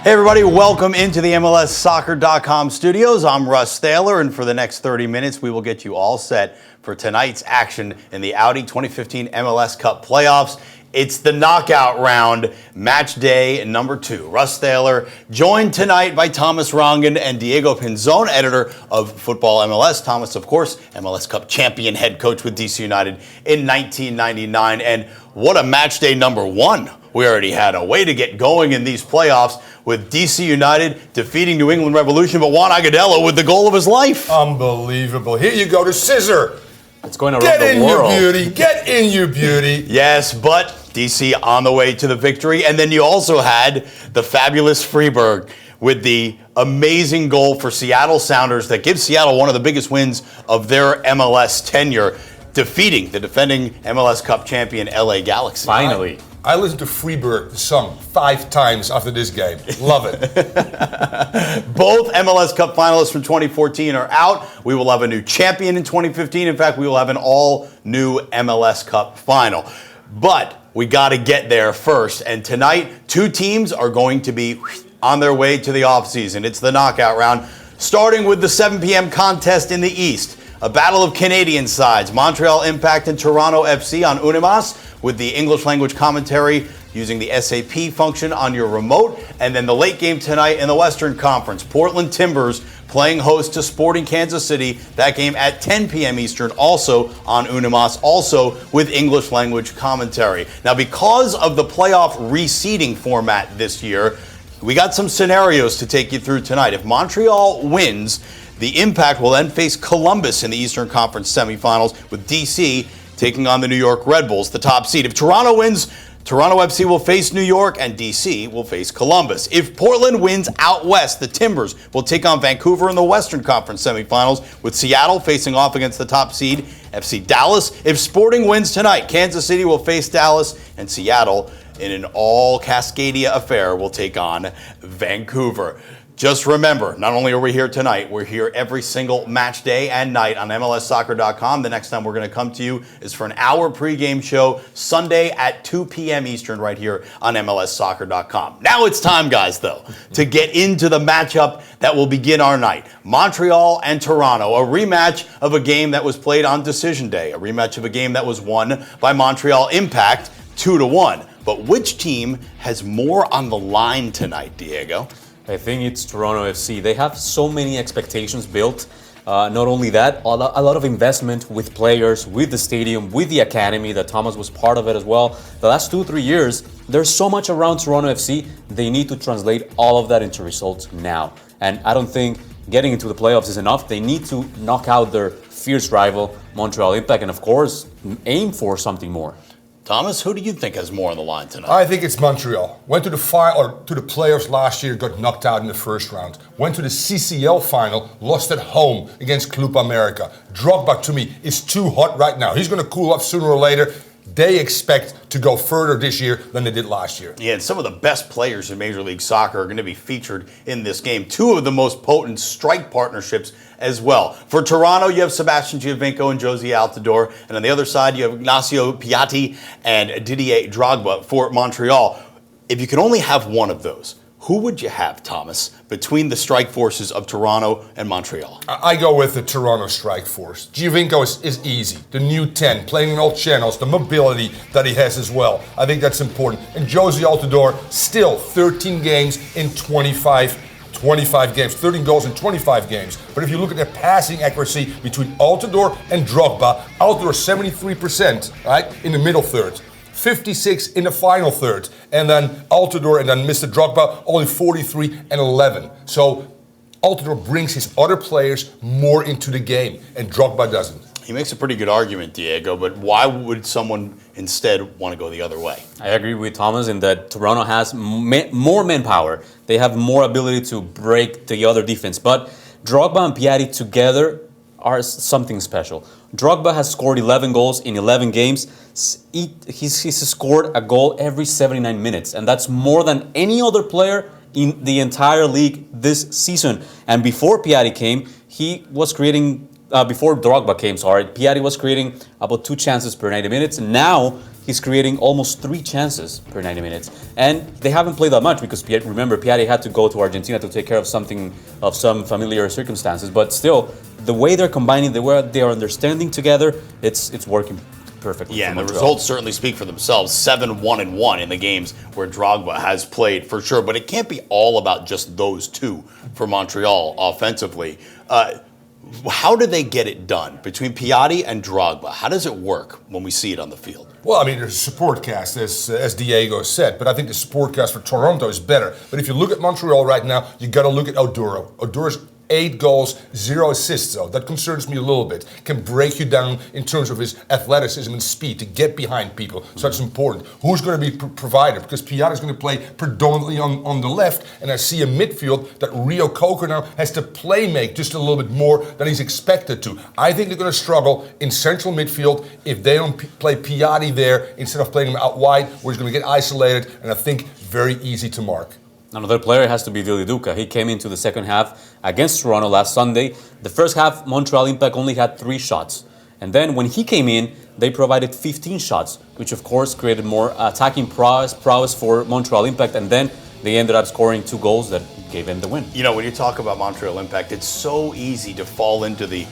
Hey everybody, welcome into the MLSsoccer.com studios. I'm Russ Thaler, and for the next 30 minutes, we will get you all set for tonight's action in the Audi 2015 MLS Cup playoffs. It's the knockout round, match day number 2. Russ Thaler, joined tonight by Thomas Rongen and Diego Pinzon, editor of Football MLS. Thomas, of course, MLS Cup champion head coach with DC United in 1999. And what a match day number 1 we already had. A way to get going in these playoffs with DC United defeating New England Revolution, but Juan Agudelo with the goal of his life. Unbelievable. Here you go, the scissor. It's going around the world. Get in, you beauty. Yes, but DC on the way to the victory. And then you also had the fabulous Freeberg with the amazing goal for Seattle Sounders that gives Seattle one of the biggest wins of their MLS tenure, defeating the defending MLS Cup champion LA Galaxy. Finally. I listened to Freeberg, the song, 5 times after this game. Love it. Both MLS Cup finalists from 2014 are out. We will have a new champion in 2015. In fact, we will have an all-new MLS Cup final. But we got to get there first. And tonight, 2 teams are going to be on their way to the offseason. It's the knockout round, starting with the 7 p.m. contest in the East. A battle of Canadian sides, Montreal Impact and Toronto FC on Unimas, with the English language commentary using the SAP function on your remote. And then the late game tonight in the Western Conference, Portland Timbers playing host to Sporting Kansas City. That game at 10 p.m. Eastern, also on Unimas, also with English language commentary. Now, because of the playoff reseeding format this year, we got some scenarios to take you through tonight. If Montreal wins, the Impact will then face Columbus in the Eastern Conference semifinals, with DC taking on the New York Red Bulls, the top seed. If Toronto wins, Toronto FC will face New York and DC will face Columbus. If Portland wins out west, the Timbers will take on Vancouver in the Western Conference semifinals, with Seattle facing off against the top seed, FC Dallas. If Sporting wins tonight, Kansas City will face Dallas, and Seattle, in an all-Cascadia affair, will take on Vancouver. Just remember, not only are we here tonight, we're here every single match day and night on MLSsoccer.com. The next time we're going to come to you is for an hour pregame show Sunday at 2 p.m. Eastern right here on MLSsoccer.com. Now it's time, guys, though, to get into the matchup that will begin our night. Montreal and Toronto, a rematch of a game that was played on Decision Day, a rematch of a game that was won by Montreal Impact 2-1. But which team has more on the line tonight, Diego? I think it's Toronto FC. They have so many expectations built. Not only that, a lot of investment with players, with the stadium, with the academy, that Thomas was part of it as well. The last 2-3 years, there's so much around Toronto FC. They need to translate all of that into results now. And I don't think getting into the playoffs is enough. They need to knock out their fierce rival, Montreal Impact, and of course, aim for something more. Thomas, who do you think has more on the line tonight? I think it's Montreal. Went to the playoffs last year, got knocked out in the first round. Went to the CCL final, lost at home against Club America. Drogba, to me, is too hot right now. He's going to cool off sooner or later. They expect to go further this year than they did last year. Yeah, and some of the best players in Major League Soccer are going to be featured in this game. 2 of the most potent strike partnerships as well. For Toronto, you have Sebastian Giovinco and Josie Altidore. And on the other side, you have Ignacio Piatti and Didier Drogba. For Montreal, if you could only have one of those, who would you have, Thomas, between the strike forces of Toronto and Montreal? I go with the Toronto strike force. Giovinco is easy. The new 10, playing in all channels, the mobility that he has as well. I think that's important. And Josie Altidore, still 13 games in 25 games, 13 goals in 25 games. But if you look at the passing accuracy between Altidore and Drogba, Altidore 73%, right, in the middle third. 56 in the final third. And then Altidore and then Mr. Drogba, only 43 and 11. So Altidore brings his other players more into the game, and Drogba doesn't. He makes a pretty good argument, Diego, but why would someone instead want to go the other way? I agree with Thomas in that Toronto has more manpower. They have more ability to break the other defense. But Drogba and Piatti together are something special. Drogba has scored 11 goals in 11 games. He's scored a goal every 79 minutes, and that's more than any other player in the entire league this season. And before Piatti came, he was creating, before Drogba came, Piatti was creating about 2 chances per 90 minutes. Now he's creating almost 3 chances per 90 minutes. And they haven't played that much because remember, Piatti had to go to Argentina to take care of some familiar circumstances. But still, the way they're combining, the way they're understanding together, it's working perfectly. Yeah, and the results certainly speak for themselves. 7-1-1 in the games where Drogba has played, for sure. But it can't be all about just those two for Montreal offensively. How do they get it done between Piatti and Drogba? How does it work when we see it on the field? Well, I mean, there's a support cast, as Diego said, but I think the support cast for Toronto is better. But if you look at Montreal right now, you got to look at Oduro. Oduro's 8 goals, 0 assists, though. That concerns me a little bit. Can break you down in terms of his athleticism and speed to get behind people. So that's important. Who's going to be provided? Because Piatti is going to play predominantly on the left, and I see a midfield that Rio Coker now has to play make just a little bit more than he's expected to. I think they're going to struggle in central midfield if they don't play Piatti there instead of playing him out wide, where he's going to get isolated, and I think very easy to mark. Another player has to be Vili Duca. He came into the second half against Toronto last Sunday. The first half, Montreal Impact only had 3 shots. And then when he came in, they provided 15 shots, which of course created more attacking prowess for Montreal Impact. And then they ended up scoring 2 goals that gave them the win. You know, when you talk about Montreal Impact, it's so easy to fall into the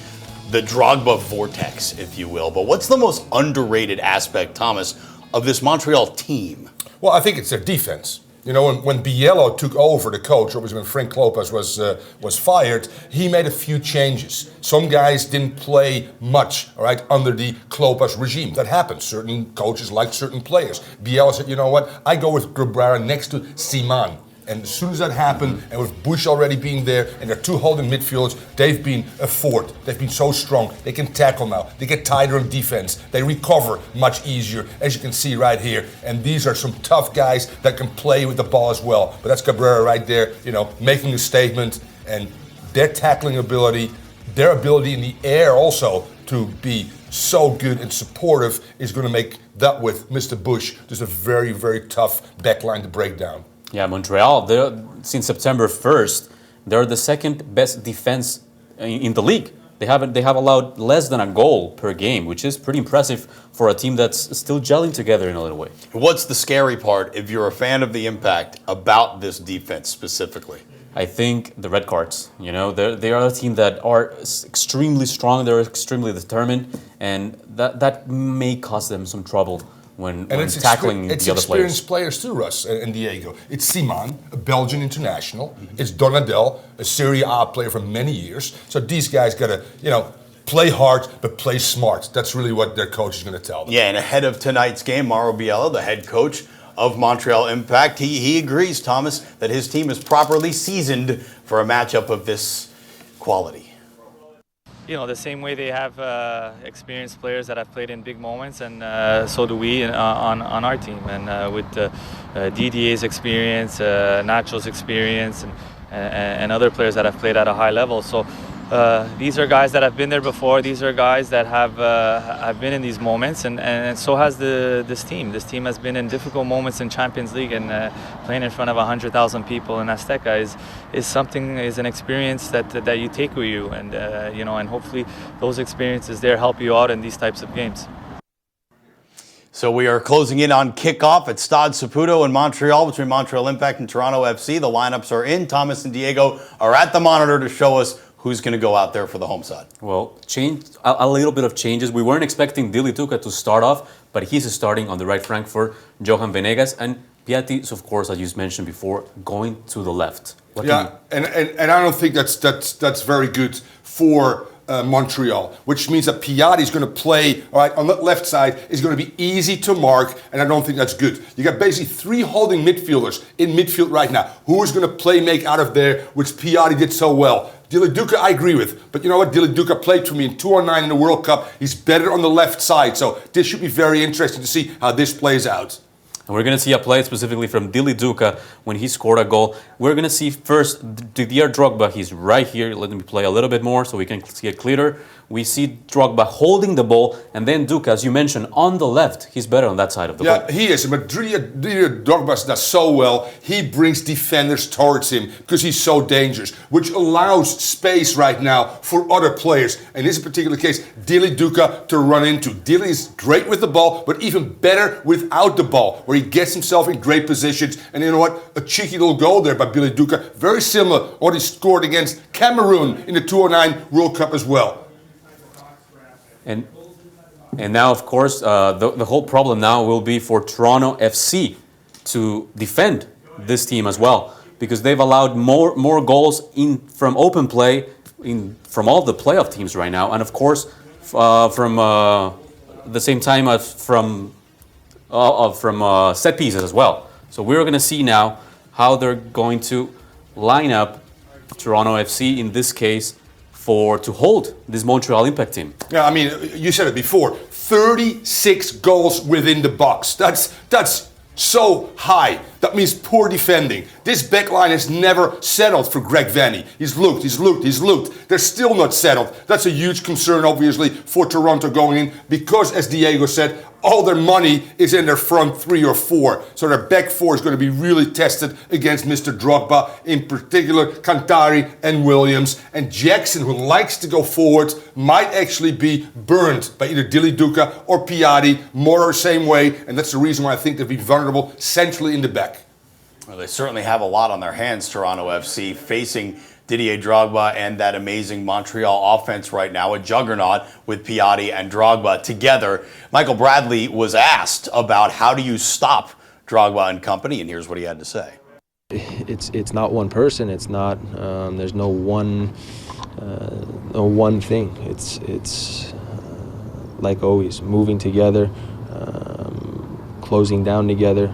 Drogba vortex, if you will. But what's the most underrated aspect, Thomas, of this Montreal team? Well, I think it's their defense. You know, when Biello took over the coach, obviously when Frank Lopez was fired, he made a few changes. Some guys didn't play much, all right, under the Lopez regime. That happens. Certain coaches like certain players. Biello said, you know what, I go with Cabrera next to Siman. And as soon as that happened, and with Bush already being there, and their 2 holding midfielders, they've been a fort. They've been so strong. They can tackle now. They get tighter on defense. They recover much easier, as you can see right here. And these are some tough guys that can play with the ball as well. But that's Cabrera right there, you know, making a statement. And their tackling ability, their ability in the air also to be so good and supportive is going to make that with Mr. Bush just a very, very tough backline to break down. Yeah, Montreal, since September 1st, they're the second best defense in the league. They have allowed less than a goal per game, which is pretty impressive for a team that's still gelling together in a little way. What's the scary part, if you're a fan of the Impact, about this defense specifically? I think the red cards. You know, they are a team that are extremely strong. They're extremely determined, and that may cause them some trouble when tackling the other players. It's experienced players too, Russ and Diego. It's Siman, a Belgian international. It's Donadel, a Serie A player for many years. So these guys got to, you know, play hard, but play smart. That's really what their coach is going to tell them. Yeah, and ahead of tonight's game, Mauro Biello, the head coach of Montreal Impact, he agrees, Thomas, that his team is properly seasoned for a matchup of this quality. You know, the same way they have experienced players that have played in big moments, and so do we on our team. And with Didier's experience, Nacho's experience, and other players that have played at a high level. So these are guys that have been there before. These are guys that have been in these moments, and so has this team. This team has been in difficult moments in Champions League, and playing in front of 100,000 people in Azteca is an experience that you take with you, and you know, and hopefully those experiences there help you out in these types of games. So we are closing in on kickoff at Stade Saputo in Montreal between Montreal Impact and Toronto FC. The lineups are in. Thomas and Diego are at the monitor to show us who's going to go out there for the home side. Well, a little bit of changes. We weren't expecting Vili Duca to start off, but he's starting on the right flank for Johan Venegas, and Piatti, of course, as you mentioned before, going to the left. And I don't think that's very good for Montreal, which means that Piatti is going to play, all right, on the left side, is going to be easy to mark, and I don't think that's good. You got basically 3 holding midfielders in midfield right now. Who is going to play make out of there, which Piatti did so well? Vili Duca, I agree with, but you know what? Vili Duca played for me in 209 in the World Cup. He's better on the left side, so this should be very interesting to see how this plays out. And we're going to see a play specifically from Dili Duka when he scored a goal. We're going to see first Didier Drogba. He's right here. Let me play a little bit more so we can see it clearer. We see Drogba holding the ball, and then Duka, as you mentioned, on the left. He's better on that side of the ball. Yeah, he is. But Didier Drogba does so well. He brings defenders towards him because he's so dangerous, which allows space right now for other players. In this particular case, Dili Duka to run into. Dili is great with the ball, but even better without the ball, where he gets himself in great positions. And you know what? A cheeky little goal there by Dili Duka. Very similar to what he scored against Cameroon in the 2009 World Cup as well. And now, of course, the whole problem now will be for Toronto FC to defend this team as well, because they've allowed more goals from open play from all the playoff teams right now, and of course from the same time as from set pieces as well. So we're going to see now how they're going to line up Toronto FC in this case to hold this Montreal Impact team. Yeah, I mean, you said it before, 36 goals within the box. That's so high. That means poor defending. This backline has never settled for Greg Vanney. He's looked. They're still not settled. That's a huge concern, obviously, for Toronto going in, because, as Diego said, all their money is in their front 3 or 4. So their back 4 is going to be really tested against Mr. Drogba, in particular Kantari and Williams. And Jackson, who likes to go forward, might actually be burned by either Dili Duka or Piatti, more or same way. And that's the reason why I think they'll be vulnerable centrally in the back. Well, they certainly have a lot on their hands, Toronto FC, facing Didier Drogba and that amazing Montreal offense right now, a juggernaut with Piatti and Drogba together. Michael Bradley was asked about how do you stop Drogba and company, and here's what he had to say. It's not one person. It's not. There's no one thing. It's like always, moving together, closing down together,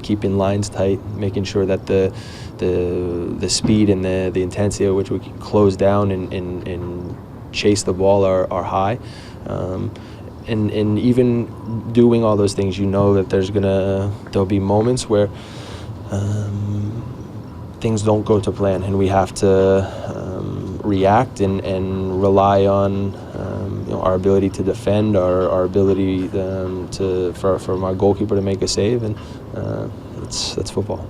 keeping lines tight, making sure that the speed and the intensity at which we can close down and chase the ball are high. And even doing all those things, you know that there'll be moments where things don't go to plan, and we have to react and rely on our ability to defend, our ability for our goalkeeper to make a save, and that's football.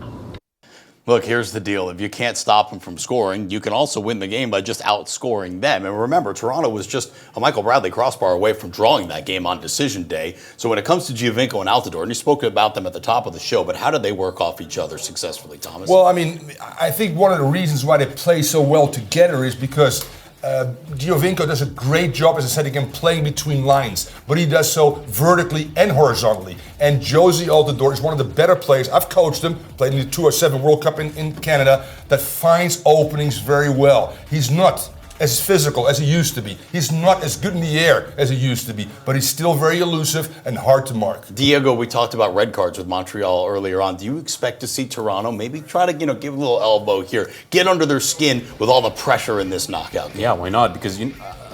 Look, here's the deal. If you can't stop them from scoring, you can also win the game by just outscoring them. And remember, Toronto was just a Michael Bradley crossbar away from drawing that game on decision day. So when it comes to Giovinco and Altidore, and you spoke about them at the top of the show, but how did they work off each other successfully, Thomas? Well, I mean, I think one of the reasons why they play so well together is because Giovinco does a great job, as I said again, playing between lines, but he does so vertically and horizontally. And Josie Altidore is one of the better players. I've coached him, played in the 2007 World Cup in Canada, that finds openings very well. He's not as physical as he used to be. He's not as good in the air as he used to be, but he's still very elusive and hard to mark. Diego, we talked about red cards with Montreal earlier on. Do you expect to see Toronto maybe try to, give a little elbow here, get under their skin with all the pressure in this knockout game? Yeah, why not? Because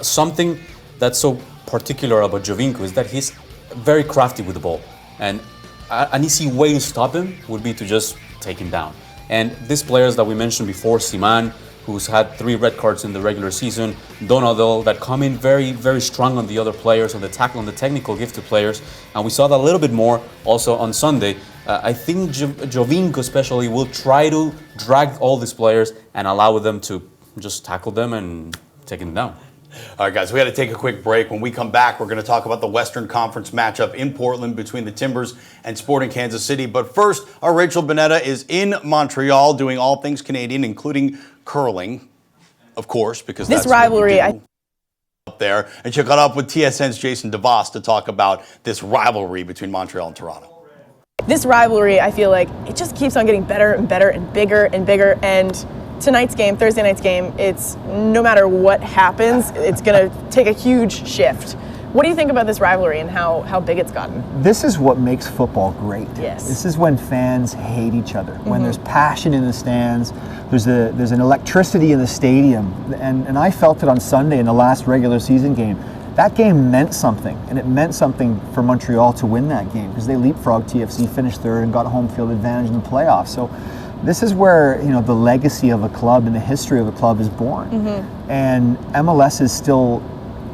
something that's so particular about Giovinco is that he's very crafty with the ball, and an easy way to stop him would be to just take him down. And these players that we mentioned before, Siman, who's had 3 red cards in the regular season, Donadel, that come in very, very strong on the other players, on the tackle, on the technical gifted players. And we saw that a little bit more also on Sunday. I think Giovinco especially will try to drag all these players and allow them to just tackle them and take them down. All right, guys, we got to take a quick break. When we come back, we're going to talk about the Western Conference matchup in Portland between the Timbers and Sporting Kansas City. But first, our Rachel Bonetta is in Montreal doing all things Canadian, including curling, of course, because this that's rivalry what we do up there. And she got up with TSN's Jason DeVos to talk about this rivalry between Montreal and Toronto. This rivalry, I feel like it just keeps on getting better and better and bigger and bigger. And tonight's game, Thursday night's game, it's no matter what happens, it's going to take a huge shift. What do you think about this rivalry and how big it's gotten? This is what makes football great. Yes. This is when fans hate each other, when there's passion in the stands, there's an electricity in the stadium. And I felt it on Sunday in the last regular season game. that game meant something, and it meant something for Montreal to win that game because they leapfrogged TFC, finished third, and got home field advantage in the playoffs. So this is where the legacy of a club and the history of a club is born. And MLS is still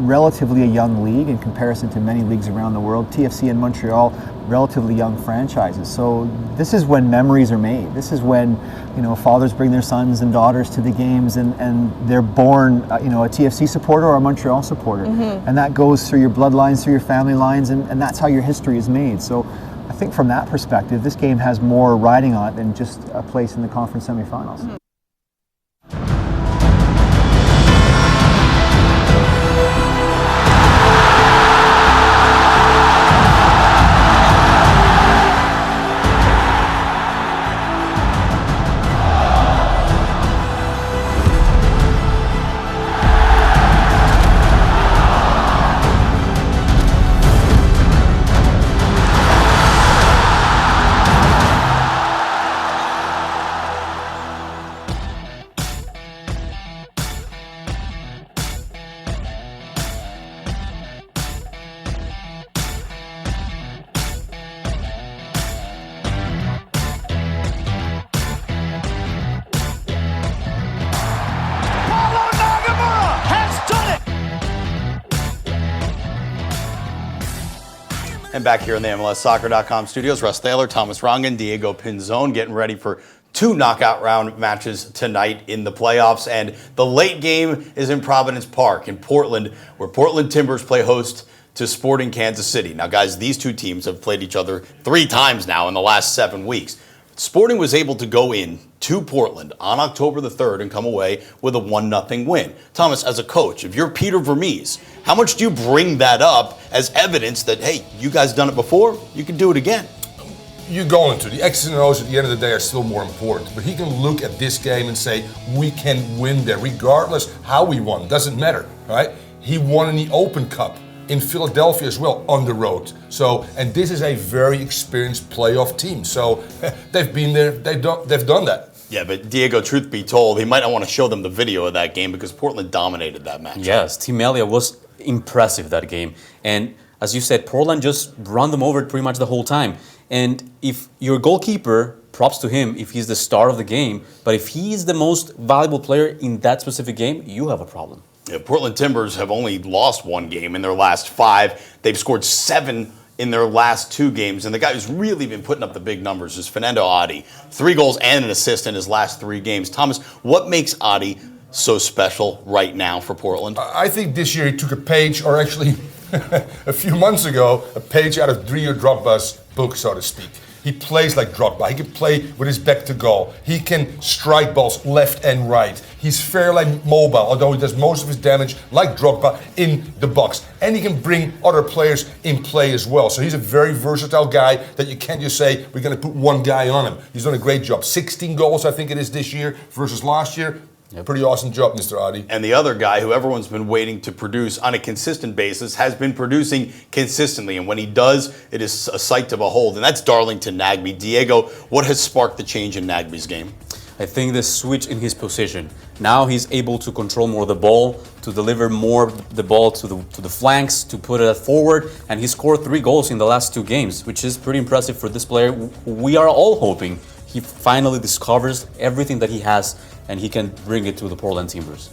relatively a young league in comparison to many leagues around the world. TFC and Montreal, relatively young franchises. So this is when memories are made. This is when fathers bring their sons and daughters to the games, and they're born a TFC supporter or a Montreal supporter. And that goes through your bloodlines, through your family lines, and that's how your history is made. So I think from that perspective, this game has more riding on it than just a place in the conference semifinals. And back here in the MLSsoccer.com studios, Russ Thaler, Thomas Rongen, Diego Pinzon getting ready for 2 knockout round matches tonight in the playoffs. And the late game is in Providence Park in Portland, where Portland Timbers play host to Sporting Kansas City. Now, guys, these two teams have played each other 3 times now in the last 7 weeks. Sporting was able to go in to Portland on October the 3rd and come away with a 1-0 win. Thomas, as a coach, if you're Peter Vermees, how much do you bring that up as evidence that, hey, you guys done it before, you can do it again? You're going to. The X's and O's at the end of the day are still more important. But he can look at this game and say, we can win there, regardless how we won. Doesn't matter, right? He won in the Open Cup in Philadelphia as well, on the road. So, and this is a very experienced playoff team. So they've been there, they've done that. Yeah, but Diego, truth be told, he might not want to show them the video of that game because Portland dominated that match. Yes, Team Elliott was impressive that game. And as you said, Portland just run them over pretty much the whole time. And if your goalkeeper, props to him if he's the star of the game, but if he's the most valuable player in that specific game, you have a problem. Yeah, Portland Timbers have only lost 1 game in their last 5. They've scored 7 in their last 2 games. And the guy who's really been putting up the big numbers is Fernando Audi. 3 goals and an assist in his last 3 games. Thomas, what makes Audi so special right now for Portland? I think this year he took a page, or actually a few months ago, a page out of Drio Drogba's book, so to speak. He plays like Drogba. He can play with his back to goal. He can strike balls left and right. He's fairly mobile, although he does most of his damage like Drogba in the box. And he can bring other players in play as well. So he's a very versatile guy that you can't just say, we're going to put one guy on him. He's done a great job. 16 goals, I think it is, this year versus last year. Yep. Pretty awesome job, Mr. Audi. And the other guy who everyone's been waiting to produce on a consistent basis has been producing consistently. And when he does, it is a sight to behold. And that's Darlington Nagbe. Diego, what has sparked the change in Nagbe's game? I think the switch in his position. Now he's able to control more the ball, to deliver more the ball to the flanks, to put it forward, and he scored 3 goals in the last 2 games, which is pretty impressive for this player. We are all hoping he finally discovers everything that he has and he can bring it to the Portland Timbers.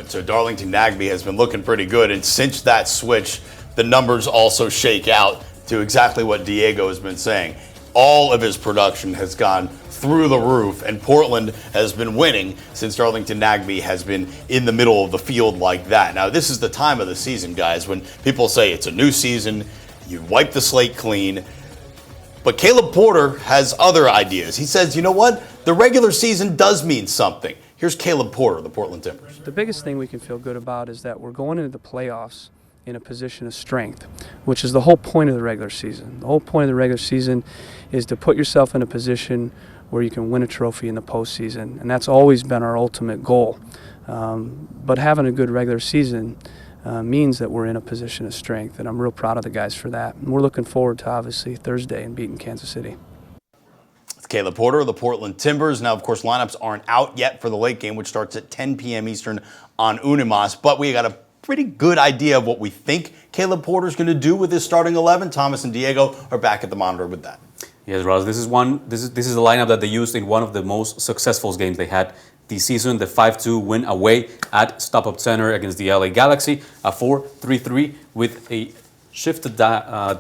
So Darlington Nagbe has been looking pretty good, and since that switch, the numbers also shake out to exactly what Diego has been saying. All of his production has gone through the roof, and Portland has been winning since Darlington Nagbe has been in the middle of the field like that. Now, this is the time of the season, guys, when people say it's a new season, you wipe the slate clean. But Caleb Porter has other ideas. He says, you know what? The regular season does mean something. Here's Caleb Porter, the Portland Timbers. The biggest thing we can feel good about is that we're going into the playoffs in a position of strength, which is the whole point of the regular season. The whole point of the regular season is to put yourself in a position where you can win a trophy in the postseason, and that's always been our ultimate goal. But having a good regular season means that we're in a position of strength, and I'm real proud of the guys for that. And we're looking forward to, obviously, Thursday and beating Kansas City. It's Caleb Porter of the Portland Timbers. Now, of course, lineups aren't out yet for the late game, which starts at 10 p.m. Eastern on Unimas, but we got a pretty good idea of what we think Caleb Porter's going to do with his starting 11. Thomas and Diego are back at the monitor with that. Yes, Ross. This is the lineup that they used in one of the most successful games they had this season, the 5-2 win away at Stop Up Center against the LA Galaxy, a 4-3-3 with a shifted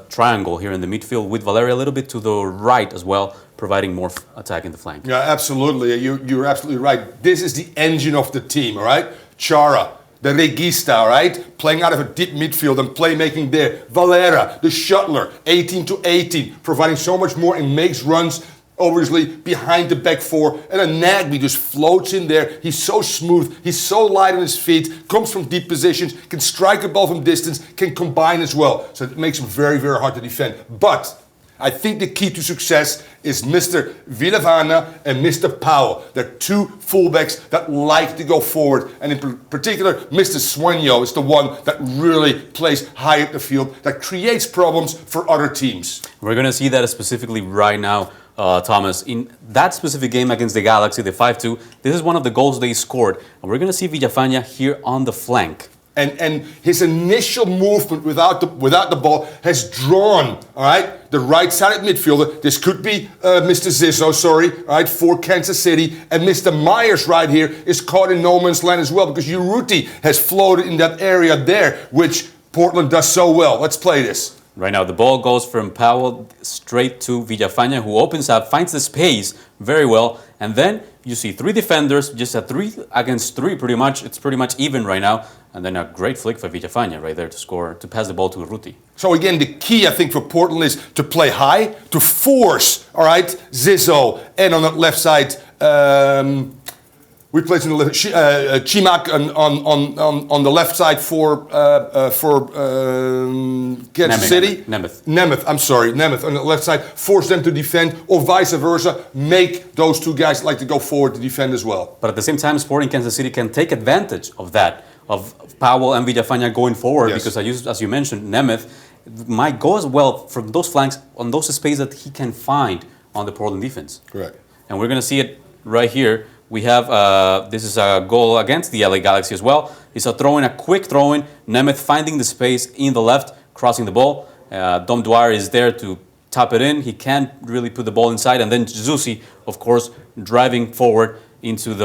triangle here in the midfield with Valeria a little bit to the right as well, providing more attack in the flank. Yeah, absolutely. You're absolutely right. This is the engine of the team, all right? Chara, the regista, all right? Playing out of a deep midfield and playmaking there. Valera, the shuttler, 18 to 18, providing so much more and makes runs obviously behind the back four. And then Nagby just floats in there. He's so smooth. He's so light on his feet. Comes from deep positions. Can strike a ball from distance. Can combine as well. So it makes him very, very hard to defend. But I think the key to success is Mr. Villavana and Mr. Powell. They're two fullbacks that like to go forward. And in particular, Mr. Sueño is the one that really plays high up the field, that creates problems for other teams. We're going to see that specifically right now, Thomas. In that specific game against the Galaxy, the 5-2, this is one of the goals they scored. And we're going to see Villafaña here on the flank. And his initial movement without the ball has drawn, all right, the right-sided midfielder. This could be Mr. Zizzo, all right, for Kansas City. And Mr. Myers right here is caught in no man's land as well because Urruti has floated in that area there, which Portland does so well. Let's play this. Right now, the ball goes from Powell straight to Villafaña, who opens up, finds the space very well, and then you see three defenders, just a 3 against 3 pretty much. It's pretty much even right now. And then a great flick for Villafaña right there to score, to pass the ball to Urruti. So again, the key I think for Portland is to play high, to force, all right, Zizzo, and on that left side, we played in the left, Chimak on the left side for Kansas City. Nemeth on the left side. Force them to defend, or vice versa. Make those two guys like to go forward to defend as well. But at the same time, Sporting Kansas City can take advantage of that, of Powell and Villafaña going forward, yes. Because as you mentioned, Nemeth might go as well from those flanks on those spaces that he can find on the Portland defense. Correct. And we're going to see it right here. We have, this is a goal against the LA Galaxy as well. It's a quick throw-in. Nemeth finding the space in the left, crossing the ball. Dom Dwyer is there to tap it in. He can't really put the ball inside. And then Zusi, of course, driving forward into the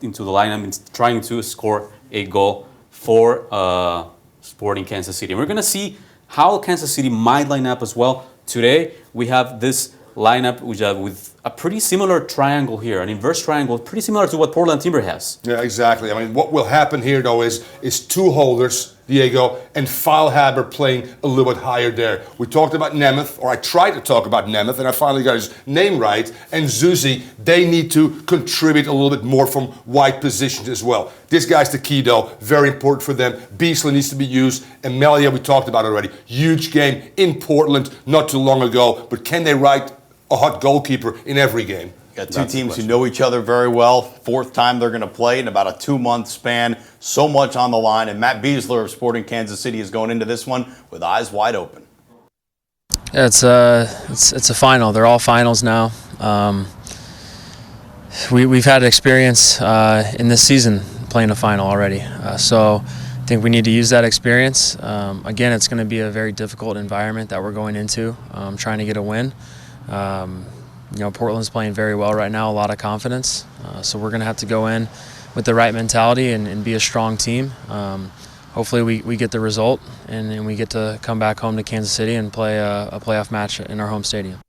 lineup and trying to score a goal for Sporting Kansas City. And we're going to see how Kansas City might line up as well. Today, we have this lineup with a pretty similar triangle here, an inverse triangle, pretty similar to what Portland Timber has. Yeah, exactly. I mean, what will happen here, though, is two holders, Diego, and Feilhaber playing a little bit higher there. We talked about Nemeth, or I tried to talk about Nemeth, and I finally got his name right. And Zusi, they need to contribute a little bit more from wide positions as well. This guy's the key, though. Very important for them. Beasley needs to be used. And Melia, we talked about already. Huge game in Portland not too long ago. But can they write a hot goalkeeper in every game? Got two teams who know each other very well. Fourth time they're going to play in about a 2-month span. So much on the line. And Matt Beasler of Sporting Kansas City is going into this one with eyes wide open. Yeah, it's a final. They're all finals now. We've had experience in this season playing a final already. So I think we need to use that experience. Again, it's going to be a very difficult environment that we're going into, trying to get a win. Portland's playing very well right now, a lot of confidence. So we're going to have to go in with the right mentality and be a strong team. Hopefully we get the result and we get to come back home to Kansas City and play a playoff match in our home stadium.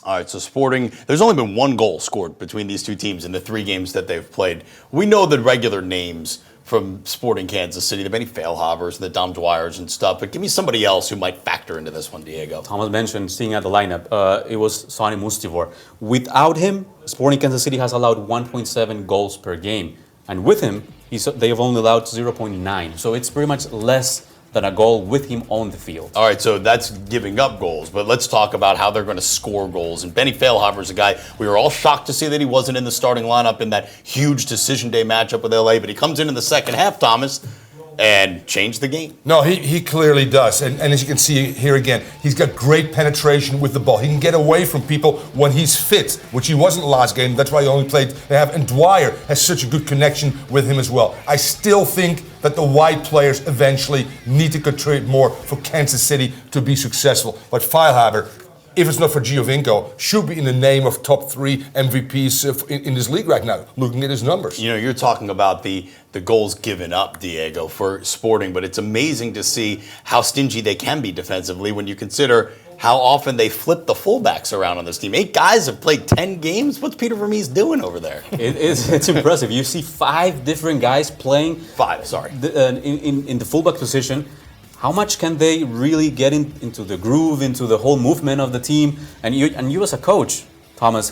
All right, so Sporting, there's only been one goal scored between these two teams in the 3 games that they've played. We know the regular names from Sporting Kansas City, the Benny Feilhabers, the Dom Dwyers and stuff, but give me somebody else who might factor into this one, Diego. Thomas mentioned, seeing at the lineup, it was Sonny Mustivor. Without him, Sporting Kansas City has allowed 1.7 goals per game. And with him, they have only allowed 0.9. So it's pretty much less than a goal with him on the field. All right, so that's giving up goals, but let's talk about how they're going to score goals. And Benny Feilhaber's a guy, we were all shocked to see that he wasn't in the starting lineup in that huge decision day matchup with LA, but he comes in the second half, Thomas, and changed the game. No, he clearly does. And as you can see here again, he's got great penetration with the ball. He can get away from people when he's fit, which he wasn't last game. That's why he only played half. And Dwyer has such a good connection with him as well. I still think that the white players eventually need to contribute more for Kansas City to be successful. But Feilhaber, if it's not for Giovinco, should be in the name of top 3 MVPs in this league right now, looking at his numbers. You know, you're talking about the goals given up, Diego, for Sporting, but it's amazing to see how stingy they can be defensively when you consider how often they flip the fullbacks around on this team. 8 guys have played 10 games. What's Peter Vermees doing over there? It's impressive. You see 5 different guys playing. 5, sorry. In the fullback position. How much can they really get into the groove, into the whole movement of the team? And you as a coach, Thomas,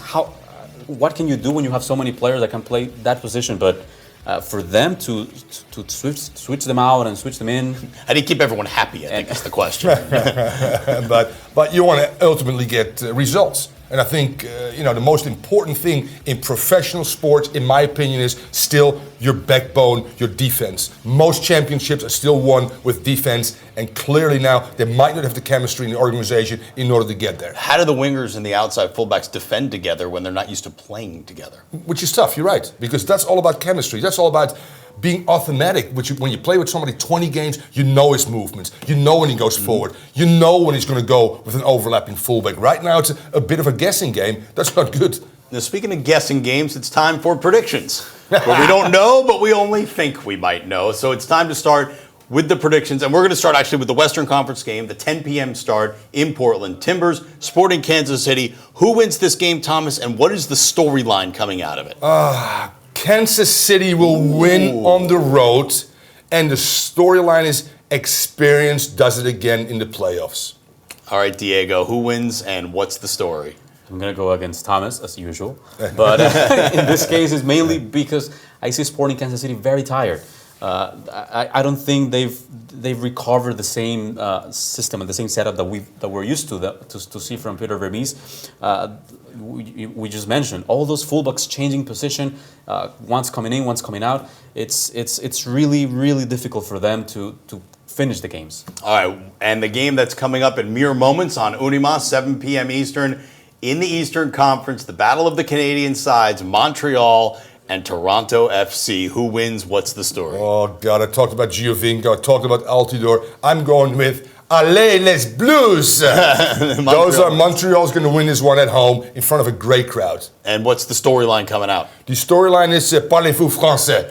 what can you do when you have so many players that can play that position? But for them to switch them out and switch them in. How do you keep everyone happy, I think is the question. but you want to ultimately get results. And I think, the most important thing in professional sports, in my opinion, is still your backbone, your defense. Most championships are still won with defense, and clearly now they might not have the chemistry in the organization in order to get there. How do the wingers and the outside fullbacks defend together when they're not used to playing together? Which is tough, you're right, because that's all about chemistry. That's all about being automatic. When you play with somebody 20 games, you know his movements. You know when he goes forward. You know when he's going to go with an overlapping fullback. Right now, it's a bit of a guessing game. That's not good. Now, speaking of guessing games, it's time for predictions. Where we don't know, but we only think we might know. So it's time to start with the predictions. And we're going to start actually with the Western Conference game, the 10 p.m. start in Portland. Timbers, Sporting Kansas City. Who wins this game, Thomas, and what is the storyline coming out of it? Kansas City will win on the road, and the storyline is experience does it again in the playoffs. All right, Diego, who wins and what's the story? I'm going to go against Thomas, as usual. But in this case, it's mainly because I see Sporting Kansas City very tired. I don't think they've recovered the same system and the same setup that we're used to see from Peter Vermees. We just mentioned all those fullbacks changing position, one's coming in, one's coming out. It's really, really difficult for them to finish the games. All right, and the game that's coming up in mere moments on Unimas, 7 p.m. Eastern, in the Eastern Conference, the battle of the Canadian sides, Montreal and Toronto FC. Who wins? What's the story? Oh, God, I talked about Giovinco, I talked about Altidore. I'm going with Allez les Blues! Montreal's going to win this one at home in front of a great crowd. And what's the storyline coming out? The storyline is Parlez-vous français?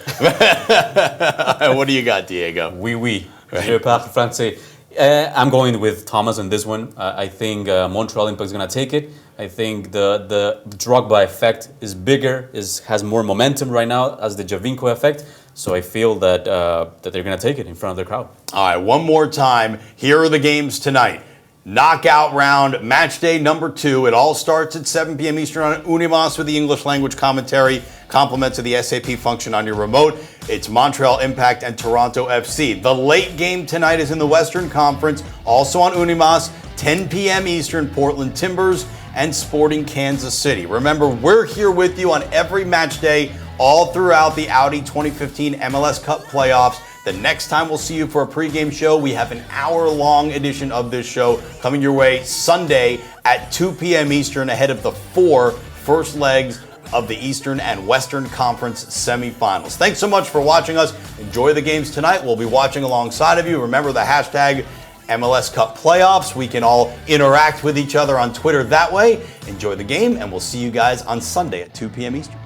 What do you got, Diego? Oui. Je parle français. I'm going with Thomas on this one. I think Montreal Impact is going to take it. I think the Drogba effect is bigger, has more momentum right now as the Giovinco effect. So I feel that they're going to take it in front of the crowd. All right, one more time. Here are the games tonight. Knockout round, match day number 2. It all starts at 7 p.m. Eastern on Unimas with the English language commentary. Compliments of the SAP function on your remote. It's Montreal Impact and Toronto FC. The late game tonight is in the Western Conference, also on Unimas, 10 p.m. Eastern, Portland Timbers and Sporting Kansas City. Remember, we're here with you on every match day all throughout the Audi 2015 MLS Cup playoffs. The next time we'll see you for a pregame show, we have an hour-long edition of this show coming your way Sunday at 2 p.m. Eastern ahead of the 4 first legs of the Eastern and Western Conference semifinals. Thanks so much for watching us. Enjoy the games tonight. We'll be watching alongside of you. Remember the hashtag MLS Cup playoffs. We can all interact with each other on Twitter that way. Enjoy the game, and we'll see you guys on Sunday at 2 p.m. Eastern.